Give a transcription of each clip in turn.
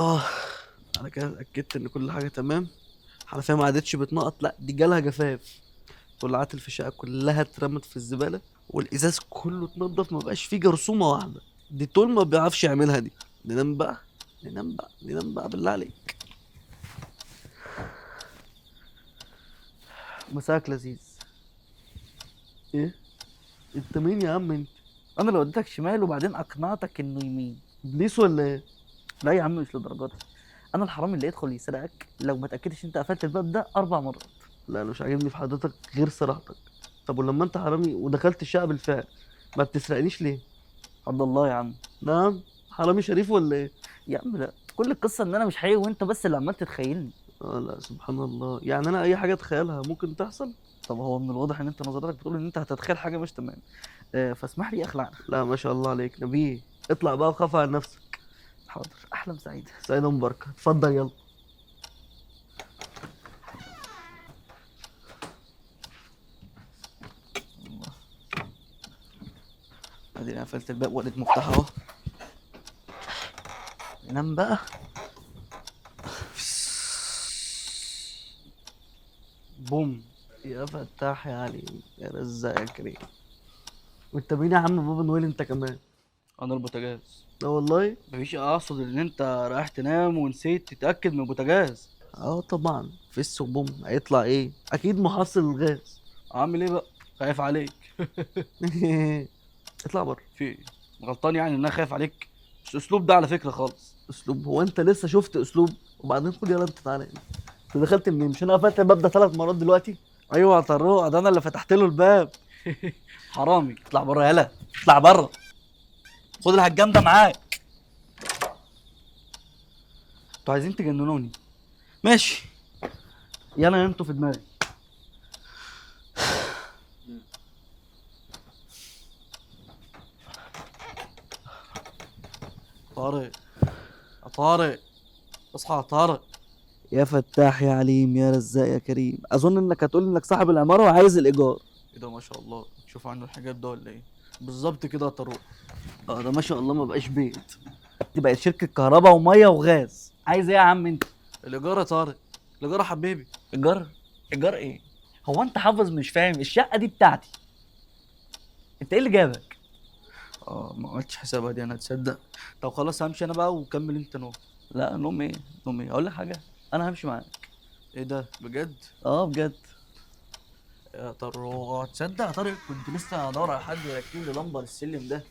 اه. انا كده اتاكدت ان كل حاجه تمام. حرفيا ما عادتش بتنقط، لا دي جالها جفاف. طلعت الفيشاء كلها اترمت في الزباله، والازاز كله اتنضف، ما بقاش فيه جرثومه واحده. دي طول ما بيعرفش يعملها دي. ننام بقى، ننام بقى، ننام بقى بالله عليك. مساك لذيذ. ايه؟ انت مين يا عم انت؟ انا اللي وديتك شمال وبعدين اقنعتك انه يمين. ابليس ولا ايه؟ لا يا عم، مش للدرجات دي. انا الحرامي اللي يدخل يسرقك لو ما اتاكدتش انت قفلت الباب ده 4 مرات. لا انا مش عاجبني في حضرتك غير صراحتك. طب ولما انت حرامي ودخلت الشقه بالفعل، ما بتسرقنيش ليه؟ عبد الله يا عم. نعم. حرامي شريف ولا ايه؟ يا عم لا، كل القصه ان انا مش حقيقي وانت بس اللي عمال تتخيلني. اه لا سبحان الله، يعني انا اي حاجه اتخيلها ممكن تحصل. طب هو من الواضح ان انت نظرتك بتقول ان انت هتتخيل حاجه مش تمام. فاسمح لي اخلع. لا ما شاء الله عليك نبيه. اطلع بقى وخاف على نفسك. حاضر، احلم سعيد. سعيدة مباركة، اتفضل يلا. ادي انا قفلت الباب واديت مفتاح اهو. نام بقى. بوم. يا فتاح يا عليم يا رزاق يا كريم. وانت مين يا عم بابا نويل انت كمان؟ انا البوتاجاز. لا والله. مفيش، اقصد ان انت رايح تنام ونسيت تتاكد من البوتاجاز. اه طبعا فيس وبوم، هيطلع ايه؟ اكيد محصل الغاز. اعمل ايه بقى؟ خايف عليك. اطلع بره. في إيه؟ غلطان يعني ان انا خايف عليك؟ مش اسلوب ده على فكره خالص. اسلوب؟ هو انت لسه شفت اسلوب؟ وبعدين خد يلا انت تعالى هنا. انت دخلت منين؟ مش انا قفلت الباب ده 3 مرات دلوقتي؟ ايوه يا طروق، ده انا اللي فتحت له الباب. حرامي، اطلع بره يلا. اطلع بره. خد الهجام ده معاك. انتوا عايزين تجننوني؟ ماشي. يلا انتوا في دماغي. طارق، يا طارق، اصحى يا طارق. يا فتاح يا عليم يا رزاق يا كريم، اظن انك هتقول انك صاحب العماره وعايز الايجار. ايه ده؟ ما شاء الله، شوف عنه الحاجات ده ولا ايه؟ بالظبط كده يا طارق. اه ده ما شاء الله ما بقاش بيت، دي بقت شركه كهرباء وميه وغاز. عايز ايه يا عم انت؟ الايجار يا طارق، الايجار يا حبيبي. ايجار؟ ايجار ايه؟ هو انت حافظ مش فاهم؟ الشقه دي بتاعتي. انت ايه اللي جابك؟ اه ما عملتش حسابها دي، انا تصدق. طب خلاص همشي انا بقى وكمل انت نوم. لا نوم ايه؟ نوم ايه؟ اقول لك حاجه، انا همشي معاك. ايه ده بجد؟ اه بجد. يا طارق، تصدق يا طارق كنت لسه هدور على حد يركب لي لمبه السلم ده.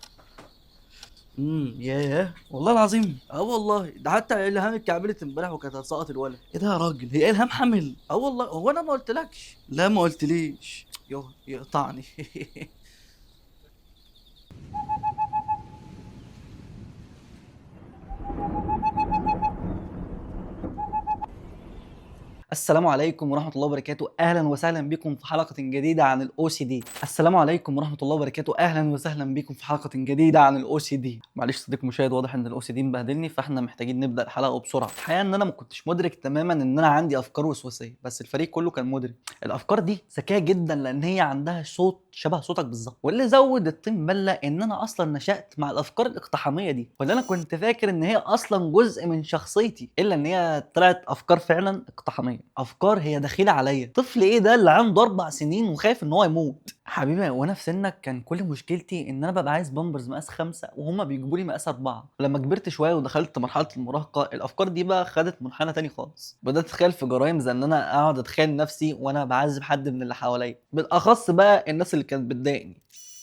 ياه والله العظيم. اه والله، ده حتى الهام اتكعبلت امبارح وكانت هتسقط الولد. ايه ده يا راجل؟ هي الهام حامل؟ اه والله. هو انا ما قلتلكش؟ لا ما قلتليش. يوه يقطعني. السلام عليكم ورحمة الله وبركاته، أهلا وسهلا بكم في حلقة جديدة عن الأو سي دي. السلام عليكم ورحمة الله وبركاته، أهلا وسهلا بكم في حلقة جديدة عن الأو سي دي. معلش صديق مشاهد، واضح إن الأو سي دي مبهدلني، فإحنا محتاجين نبدأ الحلقة بسرعة. الحقيقة إن أنا ما كنتش مدرك تماما إن أنا عندي أفكار وسواسية، بس الفريق كله كان مدرك. الأفكار دي ذكية جدا لأن هي عندها صوت شبه صوتك بالظبط، واللي زود الطين بلة إن أنا أصلا نشأت مع الأفكار الاقتحامية دي، واللي أنا كنت فاكر إن هي أصلا جزء من شخصيتي، إلا إن هي طلعت أفكار فعلا اقتحامية. أفكار هي دخيله عليا. طفل ايه ده اللي عنده 4 سنين وخايف ان هو يموت؟ حبيبي وانا في سنك كان كل مشكلتي ان انا ببقى عايز بامبرز مقاس 5 وهما بيجيبوا لي مقاس 4. ولما كبرت شويه ودخلت مرحله المراهقه، الافكار دي بقى خدت منحنى تاني خالص. بدات اتخيل في جرائم زي ان انا اقعد اتخيل نفسي وانا بعذب حد من اللي حواليا، بالاخص بقى الناس اللي كانت بتضايقني.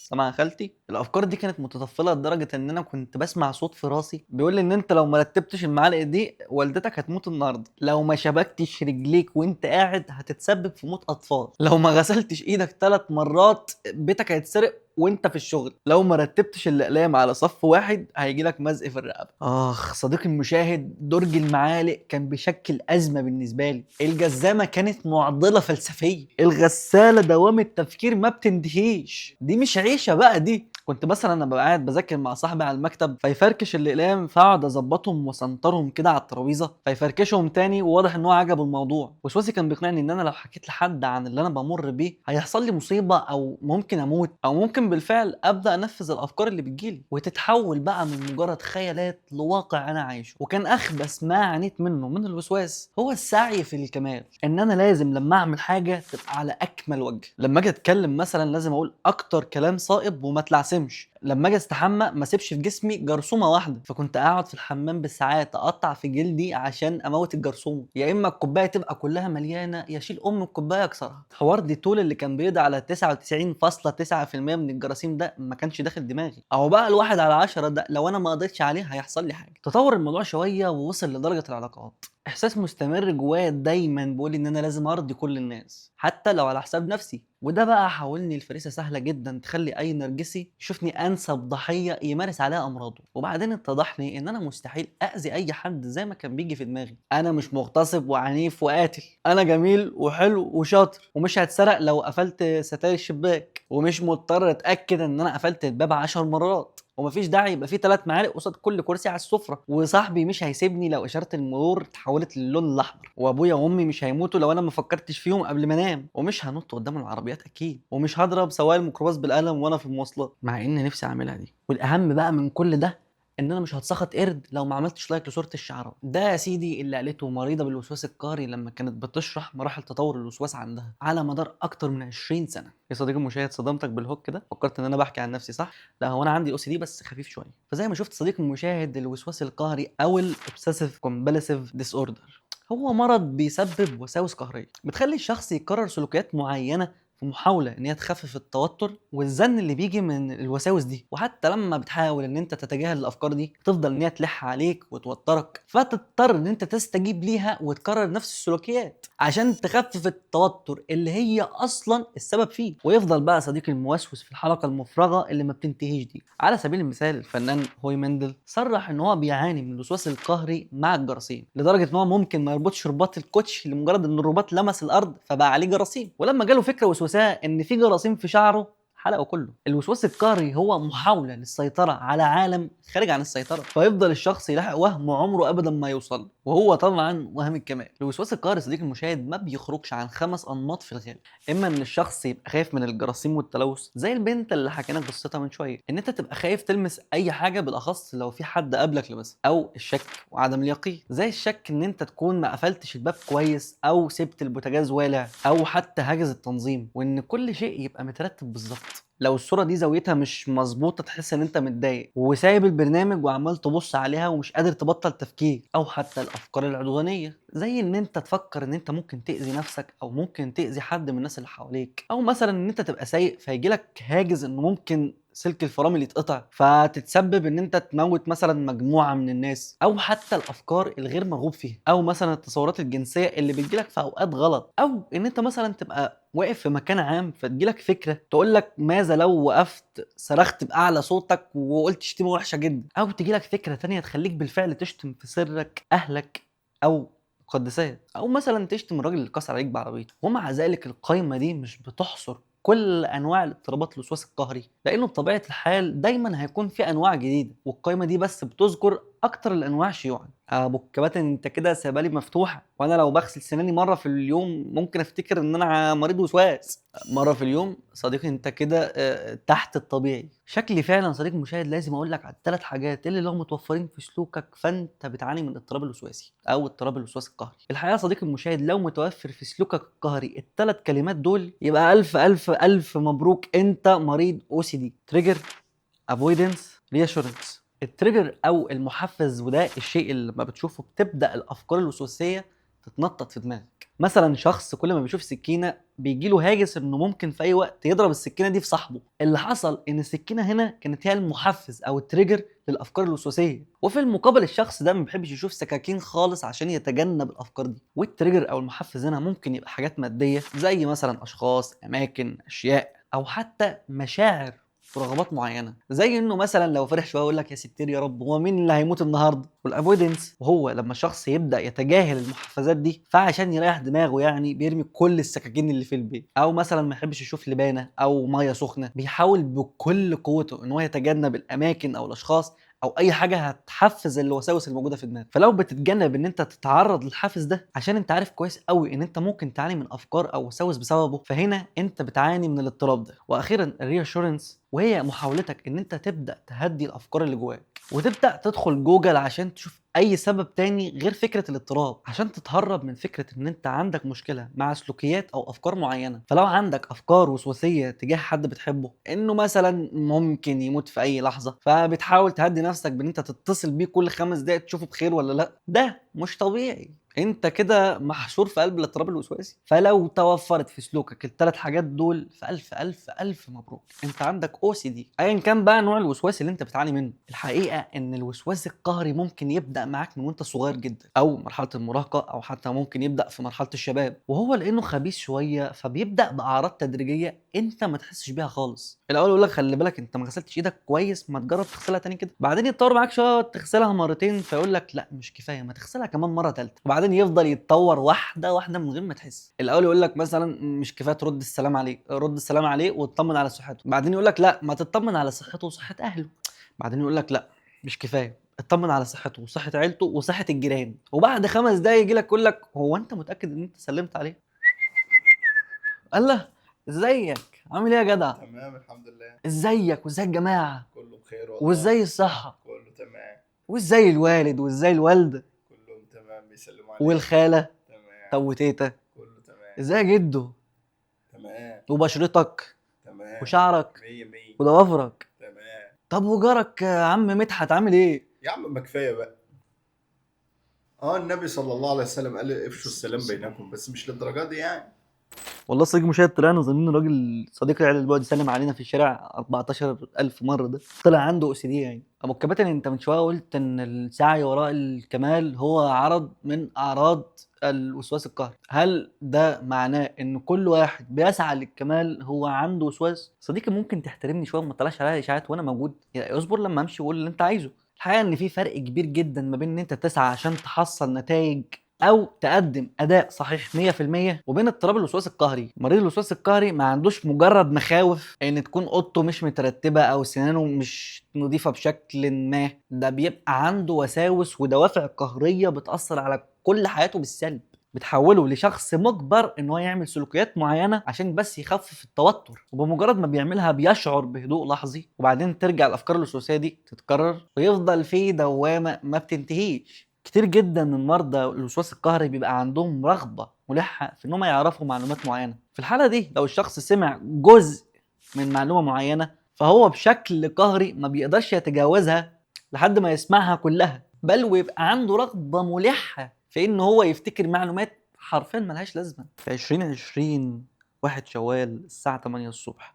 سامع يا خالتي؟ الافكار دي كانت متطفله لدرجه ان انا كنت بسمع صوت في راسي بيقول لي ان انت لو ما رتبتش المعالق دي والدتك هتموت النهارده، لو ما شبكتش رجليك وانت قاعد هتتسبب في موت اطفال، لو ما غسلتش ايدك 3 مرات بيتك هيتسرق وانت في الشغل، لو ما رتبتش الاقلام على صف واحد هيجي لك مزق في الرقبه. اخ صديقي المشاهد، درج المعالق كان بيشكل ازمه بالنسبه لي. الجزامه كانت معضله فلسفيه. الغساله دوام التفكير ما بتنتهيش. دي مش عيشه بقى دي. كنت مثلا انا ببقى قاعد بذاكر مع صاحبي على المكتب فيفركش الاقلام، فاقعد اظبطهم واسنطرهم كده على الترابيزه فيفركشهم تاني، وواضح ان هو عجبه الموضوع. وسواسي كان بيقنعني ان انا لو حكيت لحد عن اللي انا بمر بيه هيحصل لي مصيبه، او ممكن اموت، او ممكن بالفعل ابدا انفذ الافكار اللي بتجيلي وتتحول بقى من مجرد خيالات لواقع انا عايشه. وكان اخبث ما عانيت منه من الوسواس هو السعي في الكمال، ان انا لازم لما اعمل حاجه تبقى على اكمل وجه. لما اجي اتكلم مثلا لازم اقول اكتر كلام صائب وما اتلعثمش. لما اجي استحمى ما اسيبش في جسمي جرثومه واحده، فكنت اقعد في الحمام بالساعات اقطع في جلدي عشان اموت الجرثومه. يا اما الكوبايه تبقى كلها مليانه يا اشيل الكوبايه اكسرها. حوار ديتول اللي كان بيقضي على 99.9% من الجراثيم ده ما كانش داخل دماغي. اهو بقى الواحد على 10 ده لو انا ما قضيتش عليه هيحصل لي حاجه. تطور الموضوع شويه ووصل لدرجه العلاقات. احساس مستمر جوايا دايما بيقول ان انا لازم ارضي كل الناس حتى لو على حساب نفسي، وده بقى حولني لفريسه سهله جدا تخلي اي نرجسي يشوفني انسب ضحيه يمارس عليها امراضه. وبعدين اتضح لي ان انا مستحيل اذي اي حد زي ما كان بيجي في دماغي. انا مش مغتصب وعنيف وقاتل، انا جميل وحلو وشاطر، ومش هتسرق لو قفلت ستاير الشباك، ومش مضطر اتاكد ان انا قفلت الباب 10 مرات، ومفيش داعي يبقى فيه 3 معالق قصاد كل كرسي على السفره، وصاحبي مش هيسيبني لو اشاره المرور اتحولت للون الاحمر، وابويا وامي مش هيموتوا لو انا ما فكرتش فيهم قبل ما انام، ومش هنط قدام العربيات اكيد، ومش هضرب سواق الميكروباص بالقلم وانا في المواصلات مع ان نفسي اعملها دي. والاهم بقى من كل ده ان انا مش هتسخط قرد لو ما عملتش لايك لصوره الشعراء. ده يا سيدي اللي قالته مريضه بالوسواس القهري لما كانت بتشرح مراحل تطور الوسواس عندها على مدار اكتر من 20 سنه. يا صديقي المشاهد، صدمتك بالهوك كده؟ فكرت ان انا بحكي عن نفسي صح؟ لا، هو انا عندي او سي دي بس خفيف شويه. فزي ما شفت صديقي المشاهد، الوسواس القهري او الاوبسيسيف كومبالسيف ديس اوردر هو مرض بيسبب وساوس قهريه بتخلي الشخص يكرر سلوكيات معينه في محاولة ان هي تخفف التوتر والزن اللي بيجي من الوساوس دي. وحتى لما بتحاول ان انت تتجاهل الافكار دي تفضل ان هي تلح عليك وتوترك، فتضطر ان انت تستجيب ليها وتكرر نفس السلوكيات عشان تخفف التوتر اللي هي اصلا السبب فيه. ويفضل بقى صديقي الموسوس في الحلقة المفرغة اللي ما بتنتهيش دي. على سبيل المثال الفنان هوي مندل صرح ان هو بيعاني من الوسواس القهري مع الجراثيم، لدرجة ان هو ممكن ما يربطش رباط الكوتش لمجرد ان الرباط لمس الارض فبقى عليه جراثيم. ولما جاله فكرة وسواسية ان في جراثيم في شعره حلقه كله. الوسواس القهري هو محاوله للسيطره على عالم خارج عن السيطره، فيفضل الشخص يلاحق وهم عمره ابدا ما يوصل، وهو طبعا وهم الكمال. الوسواس القهري صديقي المشاهد ما بيخرجش عن 5 انماط في الغالب. اما ان الشخص يبقى خايف من الجراثيم والتلوث زي البنت اللي حكينا قصتها من شويه، ان انت تبقى خايف تلمس اي حاجه بالاخص لو في حد قبلك لمسها، او الشك وعدم اليقين زي الشك ان انت تكون ما قفلتش الباب كويس، او سبت البوتاجاز والع، او حتى هاجس التنظيم، وان كل شيء يبقى مترتب بالظبط. لو الصوره دي زاويتها مش مظبوطه تحس ان انت متضايق وسايب البرنامج وعمال تبص عليها ومش قادر تبطل تفكير. او حتى الافكار العدوانيه زي ان انت تفكر ان انت ممكن تاذي نفسك او ممكن تاذي حد من الناس اللي حواليك، او مثلا ان انت تبقى سايق فيجيلك هاجس انه ممكن سلك الفرامل يتقطع فتتسبب ان انت تموت مثلا مجموعه من الناس، او حتى الافكار الغير مرغوب فيها، او مثلا التصورات الجنسيه اللي بتجيلك في اوقات غلط، او ان انت مثلا تبقى واقف في مكان عام فتجيلك فكره تقول لك ماذا لو وقفت صرخت باعلى صوتك وقلت شتيمه وحشه جدا، او تجيلك فكره تانية تخليك بالفعل تشتم في سرك اهلك او مقدسات، او مثلا تشتم الراجل اللي كسر عليك بعربيته. ومع ذلك القايمه دي مش بتحصر كل انواع الاضطرابات الوسواس القهري، لانه بطبيعه الحال دايما هيكون في انواع جديده، والقايمه دي بس بتذكر اكتر الانواع شيوعا. ابو الكباتن انت كده سايبالي مفتوحه، وانا لو بغسل سناني مره في اليوم ممكن افتكر ان انا مريض وسواس. مره في اليوم صديقي انت كده تحت الطبيعي. شكلي فعلا صديق المشاهد لازم اقول لك على ال3 حاجات اللي لو متوفرين في سلوكك فانت بتعاني من اضطراب الوسواسي او اضطراب الوسواس القهري. الحقيقه يا صديقي المشاهد لو متوفر في سلوكك القهري ال3 كلمات دول يبقى الف الف الف مبروك، انت مريض او سي دي. تريجر، افويدنس، رياشورنس. التريجر او المحفز، وده الشيء اللي لما بتشوفه بتبدا الافكار الوسواسيه تتنطط في دماغك. مثلا شخص كل ما بيشوف سكينه بيجيله هاجس انه ممكن في اي وقت يضرب السكينه دي في صاحبه. اللي حصل ان السكينه هنا كانت هي المحفز او التريجر للافكار الوسواسيه، وفي المقابل الشخص ده ما بيحبش يشوف سكاكين خالص عشان يتجنب الافكار دي. والتريجر او المحفز هنا ممكن يبقى حاجات ماديه زي مثلا اشخاص، اماكن، اشياء، او حتى مشاعر ورغبات معينه، زي انه مثلا لو فرح شويه يقول لك يا ستير يا رب هو مين اللي هيموت النهارده. والافويدنس وهو لما الشخص يبدا يتجاهل المحفزات دي، فعشان يريح دماغه يعني بيرمي كل السكاكين اللي في البيت، او مثلا ما يحبش يشوف لبانه او ميه سخنه، بيحاول بكل قوته ان هو يتجنب الاماكن او الاشخاص او اي حاجه هتحفز الوساوس الموجوده في دماغك. فلو بتتجنب ان انت تتعرض للحافز ده عشان انت عارف كويس قوي ان انت ممكن تعاني من افكار او وساوس بسببه، فهنا انت بتعاني من الاضطراب ده. واخيرا الرياشورنس، وهي محاولتك ان انت تبدا تهدي الافكار اللي جواك وتبدا تدخل جوجل عشان تشوف اي سبب تاني غير فكره الاضطراب، عشان تتهرب من فكره ان انت عندك مشكله مع سلوكيات او افكار معينه. فلو عندك افكار وسواسيه تجاه حد بتحبه، انه مثلا ممكن يموت في اي لحظه، فبتحاول تهدي نفسك بان انت تتصل بيه كل 5 دقايق تشوفه بخير ولا لا، ده مش طبيعي. انت كده محشور في قلب الاضطراب الوسواسي. فلو توفرت في سلوكك الثلاث حاجات دول، فالف الف الف مبروك، انت عندك او سي دي. ايا كان بقى نوع الوسواس اللي انت بتعاني منه. الحقيقه ان الوسواس القهري ممكن يبدا معاك من وانت صغير جدا، او مرحله المراهقه، او حتى ممكن يبدا في مرحله الشباب، وهو لانه خبيث شويه فبيبدا باعراض تدريجيه انت ما تحسش بيها خالص. الاول يقول لك خلي بالك انت ما غسلتش ايدك كويس، ما تجرب تغسلها تاني كده. بعدين يتطور معاك شويه تغسلها مرتين، فيقول لك لا مش كفايه، ما تغسلها كمان مره ثالثه. وبعدين يفضل يتطور واحده واحده من غير ما تحس. الاول يقول لك مثلا مش كفايه ترد السلام عليه، رد السلام عليه وتطمن على صحته. بعدين يقول لك لا ما تطمن على صحته وصحه اهله. بعدين يقول لك لا مش كفايه، اطمن على صحته وصحه عيلته وصحه الجيران. وبعد 5 دقايق يجي لك يقول لك هو انت متاكد ان انت سلمت عليه؟ الله، ازيك عامل ايه يا جدع؟ تمام الحمد لله. ازيك وازاي الجماعه كله بخير والله. وازاي الصحه كله تمام. وازاي الوالد وازاي الوالده كلهم تمام بيسلموا عليك. والخاله تمام. طب وتيتا كله تمام. ازاي جده تمام. وبشرتك تمام. وشعرك مية مية. وضوافرك. تمام. طب وجارك يا عم مدحت عامل ايه؟ يا عم ما كفايه بقى. النبي صلى الله عليه وسلم قال افشوا السلام بينكم، بس مش للدرجه دي يعني. والله صديق مشاهد طلعنا ظنين راجل صديق العيال اللي بيقعد يسلم علينا في الشارع 14,000 مرة ده طلع عنده OCD يعني. أبو الكباتن أنت من شوية قلت إن السعي وراء الكمال هو عرض من أعراض الوسواس القهري. هل ده معناه إن كل واحد بيسعى للكمال هو عنده وسواس؟ صديقي ممكن تحترمني شوية وما تطلعش عليا إشاعات وأنا موجود، يعني اصبر لما أمشي وقول اللي أنت عايزه. الحقيقة إن في فرق كبير جدا ما بين إن أنت تسعى عشان تحصل نتائج او تقدم اداء صحيح 100%، وبين اضطراب الوسواس القهري. مريض الوسواس القهري ما عندوش مجرد مخاوف ان تكون اوضته مش مترتبه او سنانه مش نظيفه بشكل ما، ده بيبقى عنده وساوس ودوافع قهريه بتاثر على كل حياته بالسلب، بتحوله لشخص مجبر ان هو يعمل سلوكيات معينه عشان بس يخفف التوتر. وبمجرد ما بيعملها بيشعر بهدوء لحظي، وبعدين ترجع الافكار الوسواسيه دي تتكرر ويفضل في دوامه ما بتنتهيش. كتير جدا من مرضى الوسواس القهري بيبقى عندهم رغبه ملحه في انهم يعرفوا معلومات معينه. في الحاله دي لو الشخص سمع جزء من معلومه معينه، فهو بشكل قهري ما بيقدرش يتجاوزها لحد ما يسمعها كلها، بل ويبقى عنده رغبه ملحه في ان هو يفتكر معلومات حرفيا ملهاش لازمه. في 2020 1 شوال الساعه 8 الصبح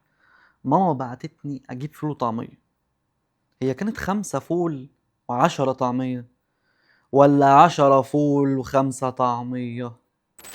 ماما بعتتني اجيب فول وطعميه. هي كانت 5 فول و10 طعميه ولا 10 فول و5 طعمية؟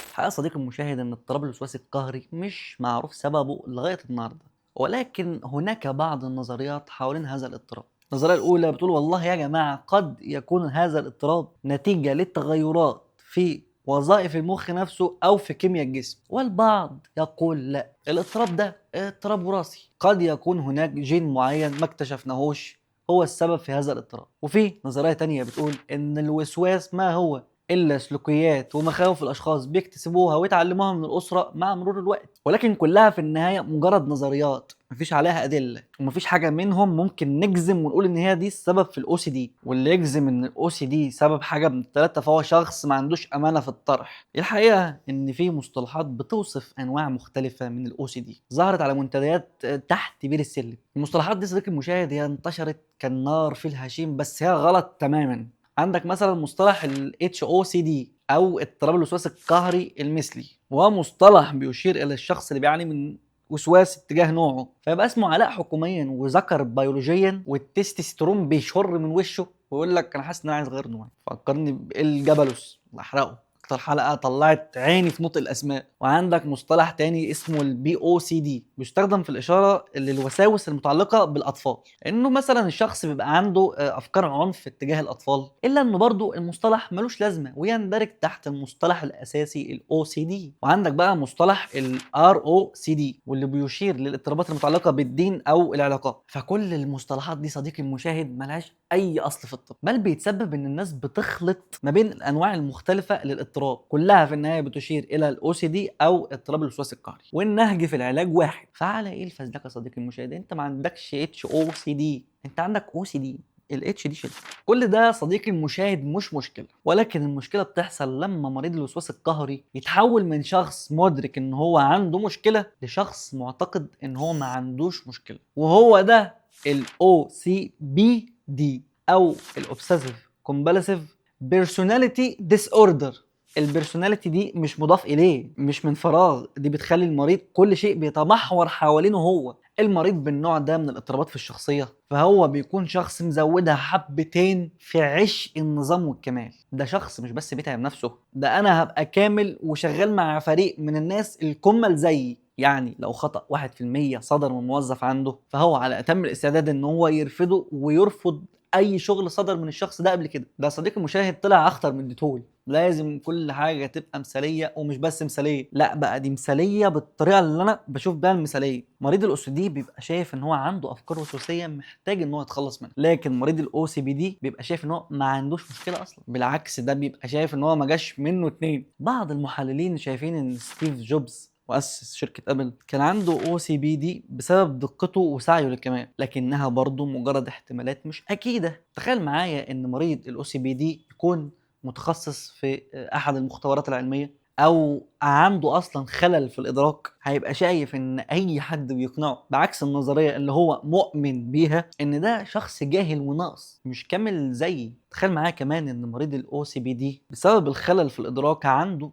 الحقيقة يا صديقي المشاهد ان اضطراب الوسواس القهري مش معروف سببه لغاية النهاردة، ولكن هناك بعض النظريات حوالين هذا الاضطراب. النظرية الأولى بتقول والله يا جماعة قد يكون هذا الاضطراب نتيجة للتغيرات في وظائف المخ نفسه أو في كيمياء الجسم، والبعض يقول لا، الاضطراب ده اضطراب وراثي، قد يكون هناك جين معين ما اكتشفناهوش هو السبب في هذا الاضطراب. وفي نظرية تانية بتقول ان الوسواس ما هو الا سلوكيات ومخاوف الاشخاص بيكتسبوها ويتعلموها من الاسره مع مرور الوقت، ولكن كلها في النهايه مجرد نظريات مفيش عليها ادله، ومفيش حاجه منهم ممكن نجزم ونقول ان هي دي السبب في الاو سي دي. واللي يجزم ان الاو سي دي سبب حاجه من الثلاثه فهو شخص ما عندوش امانه في الطرح. الحقيقه ان في مصطلحات بتوصف انواع مختلفه من الاو سي دي ظهرت على منتديات تحت بير السلم. المصطلحات دي صديقي المشاهد هي انتشرت كالنار في الهشيم، بس هي غلط تماما. عندك مثلا مصطلح ال HOCD او اضطراب الوسواس القهري المثلي، وهو مصطلح بيشير الى الشخص اللي بيعاني من وسواس اتجاه نوعه، فيبقى اسمه علاء حكوميا وذكر بيولوجيا، والتستوستيرون بيشر من وشه ويقول لك انا حاسس ان انا عايز اغير نوعي، فكرني بالجبلوس الله احرقه اكتر حلقه طلعت عيني في نطق الاسماء. وعندك مصطلح تاني اسمه البي او سي دي، بيستخدم في الاشاره للوساوس المتعلقه بالاطفال، انه مثلا الشخص بيبقى عنده افكار عنف اتجاه الاطفال. الا انه برضو المصطلح ملوش لازمه ويندرج تحت المصطلح الاساسي الاو سي دي. وعندك بقى مصطلح الار او سي دي، واللي بيشير للاضطرابات المتعلقه بالدين او العلاقات. فكل المصطلحات دي صديقي المشاهد ملهاش اي اصل في الطب، بل بيتسبب ان الناس بتخلط ما بين الانواع المختلفه للاضطراب، كلها في النهايه بتشير الى الاو سي دي او اضطراب الوسواس القهري، والنهج في العلاج واحد. فعلى ايه الفزلكه يا صديقي المشاهد؟ انت ما عندكش اتش او سي دي، انت عندك او سي دي. الاتش دي شيل. كل ده صديقي المشاهد مش مشكله، ولكن المشكله بتحصل لما مريض الوسواس القهري يتحول من شخص مدرك ان هو عنده مشكله لشخص معتقد ان هو ما عندوش مشكله. وهو ده الاو سي بي دي او الاوبسيسيف كومبالسيف بيرسوناليتي ديس اوردر. البيرسوناليتي دي مش مضاف اليه، مش من فراغ، دي بتخلي المريض كل شيء بيتمحور حوالينه هو. المريض بالنوع ده من الاضطرابات في الشخصيه فهو بيكون شخص مزودها حبتين في عشق النظام والكمال. ده شخص مش بس بيتعب نفسه، ده انا هبقى كامل وشغال مع فريق من الناس الكمل زيي. يعني لو خطأ 1% صدر من موظف عنده فهو على أتم الاستعداد ان هو يرفضه ويرفض اي شغل صدر من الشخص ده قبل كده. ده صديق المشاهد طلع اخطر من ديتول. لازم كل حاجه تبقى مثاليه، ومش بس مثاليه، لا بقى دي مثاليه بالطريقه اللي انا بشوف بيها المثاليه. مريض الاو سي دي بيبقى شايف ان هو عنده افكار وسواسيه محتاج ان هو يتخلص منها، لكن مريض الاو سي بي دي بيبقى شايف ان هو ما عندوش مشكله اصلا، بالعكس ده بيبقى شايف ان هو ما جاش منه اتنين. بعض المحللين شايفين ان ستيف جوبز مؤسس شركة أبل كان عنده او سي بي دي بسبب دقته وسعيه للكمال، لكنها برضه مجرد احتمالات مش أكيدة. تخيل معايا إن مريض الاو سي بي دي يكون متخصص في أحد المختبرات العلمية أو عنده أصلا خلل في الإدراك، هيبقى شايف إن أي حد بيقنعه بعكس النظرية اللي هو مؤمن بيها إن ده شخص جاهل وناقص مش كامل زيي. تخيل معايا كمان إن مريض الاو سي بي دي بسبب الخلل في الإدراك عنده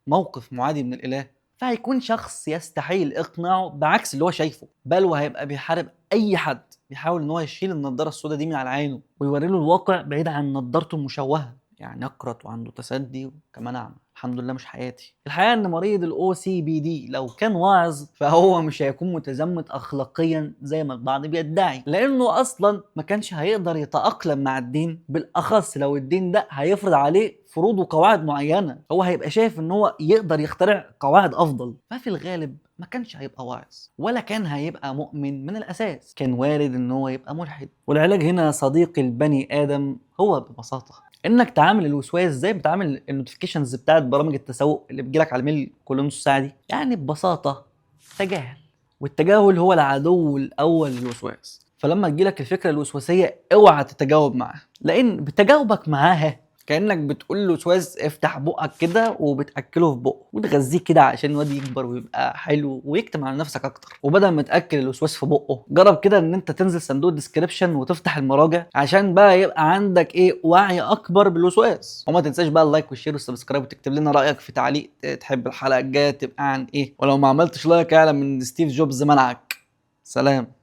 موقف معادي من الإله، فهيكون شخص يستحيل اقناعه بعكس اللي هو شايفه، بل وهيبقى بيحارب اي حد بيحاول ان هو يشيل النضاره السوداء دي من على عينه ويوري له الواقع بعيد عن نضارته المشوهه. يعني اقرط وعنده تسدي وكمان اعمى، الحمد لله مش حياتي. الحقيقه ان مريض الاو سي بي دي لو كان واعظ فهو مش هيكون متزمت اخلاقيا زي ما البعض بيدعي، لانه اصلا ما كانش هيقدر يتاقلم مع الدين، بالاخص لو الدين ده هيفرض عليه فروض وقواعد معينه، هو هيبقى شايف ان هو يقدر يخترع قواعد افضل. ففي الغالب ما كانش هيبقى واعظ ولا كان هيبقى مؤمن من الاساس، كان وارد ان هو يبقى ملحد. والعلاج هنا صديقي البني ادم هو ببساطه انك تعامل الوسواس زي بتعامل النوتيفيكيشنز بتاعت برامج التسوق اللي بتجيلك على الميل كل نص ساعه دي. يعني ببساطه تجاهل، والتجاهل هو العدو الاول للوسواس. فلما تجيلك الفكره الوسواسيه اوعى تتجاوب معاها، لان بتجاوبك معاها كانك بتقول له وسواس افتح بقك كده وبتاكله في بقه وتغذيه كده عشان الواد يكبر ويبقى حلو ويكتم على نفسك اكتر. وبدل ما تاكل الوسواس في بقه جرب كده ان انت تنزل صندوق الديسكريبشن وتفتح المراجع عشان بقى يبقى عندك وعي اكبر بالوسواس. وما تنساش بقى اللايك والشير والسبسكرايب وتكتب لنا رايك في تعليق تحب الحلقه الجايه تبقى عن ايه، ولو ما عملتش لايك اعلم ان ستيف جوبز منعك. سلام.